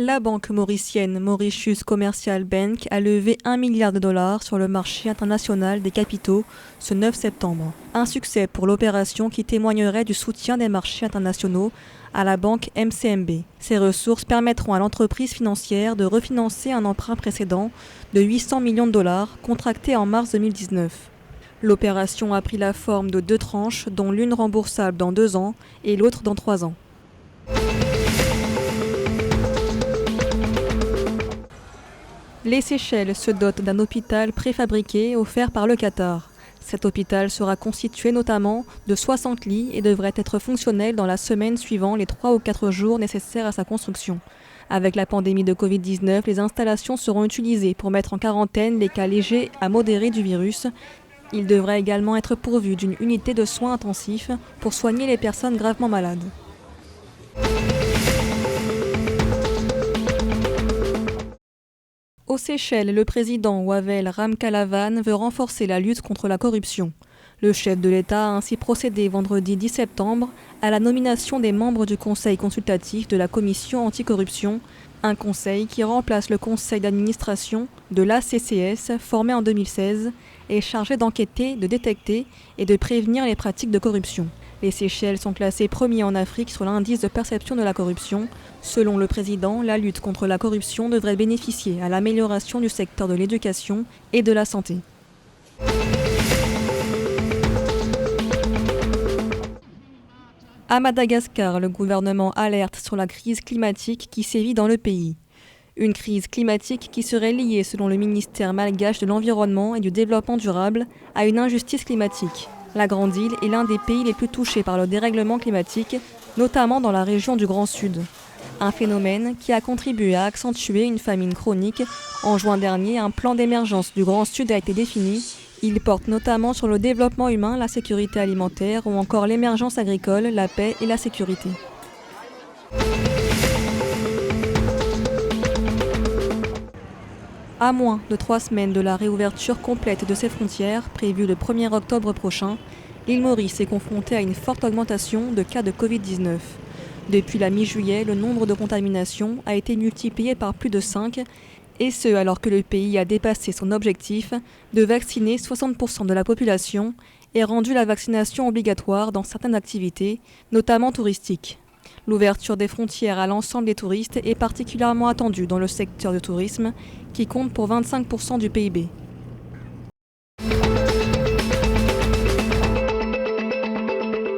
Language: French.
La banque mauricienne Mauritius Commercial Bank a levé 1 milliard de dollars sur le marché international des capitaux ce 9 septembre. Un succès pour l'opération qui témoignerait du soutien des marchés internationaux à la banque MCMB. Ces ressources permettront à l'entreprise financière de refinancer un emprunt précédent de 800 millions de dollars contracté en mars 2019. L'opération a pris la forme de 2 tranches, dont l'une remboursable dans 2 ans et l'autre dans 3 ans. Les Seychelles se dotent d'un hôpital préfabriqué offert par le Qatar. Cet hôpital sera constitué notamment de 60 lits et devrait être fonctionnel dans la semaine suivant les 3 ou 4 jours nécessaires à sa construction. Avec la pandémie de Covid-19, les installations seront utilisées pour mettre en quarantaine les cas légers à modérés du virus. Il devrait également être pourvu d'une unité de soins intensifs pour soigner les personnes gravement malades. Aux Seychelles, le président Wavel Ramkalawan veut renforcer la lutte contre la corruption. Le chef de l'État a ainsi procédé vendredi 10 septembre à la nomination des membres du Conseil consultatif de la Commission anticorruption, un conseil qui remplace le conseil d'administration de l'ACCS formé en 2016 et chargé d'enquêter, de détecter et de prévenir les pratiques de corruption. Les Seychelles sont classées premiers en Afrique sur l'indice de perception de la corruption. Selon le président, la lutte contre la corruption devrait bénéficier à l'amélioration du secteur de l'éducation et de la santé. À Madagascar, le gouvernement alerte sur la crise climatique qui sévit dans le pays. Une crise climatique qui serait liée, selon le ministère malgache de l'Environnement et du Développement durable, à une injustice climatique. La Grande Île est l'un des pays les plus touchés par le dérèglement climatique, notamment dans la région du Grand Sud. Un phénomène qui a contribué à accentuer une famine chronique. En juin dernier, un plan d'émergence du Grand Sud a été défini. Il porte notamment sur le développement humain, la sécurité alimentaire ou encore l'émergence agricole, la paix et la sécurité. À moins de 3 semaines de la réouverture complète de ses frontières, prévue le 1er octobre prochain, l'île Maurice est confrontée à une forte augmentation de cas de Covid-19. Depuis la mi-juillet, le nombre de contaminations a été multiplié par plus de 5, et ce alors que le pays a dépassé son objectif de vacciner 60% de la population et rendu la vaccination obligatoire dans certaines activités, notamment touristiques. L'ouverture des frontières à l'ensemble des touristes est particulièrement attendue dans le secteur du tourisme, qui compte pour 25% du PIB.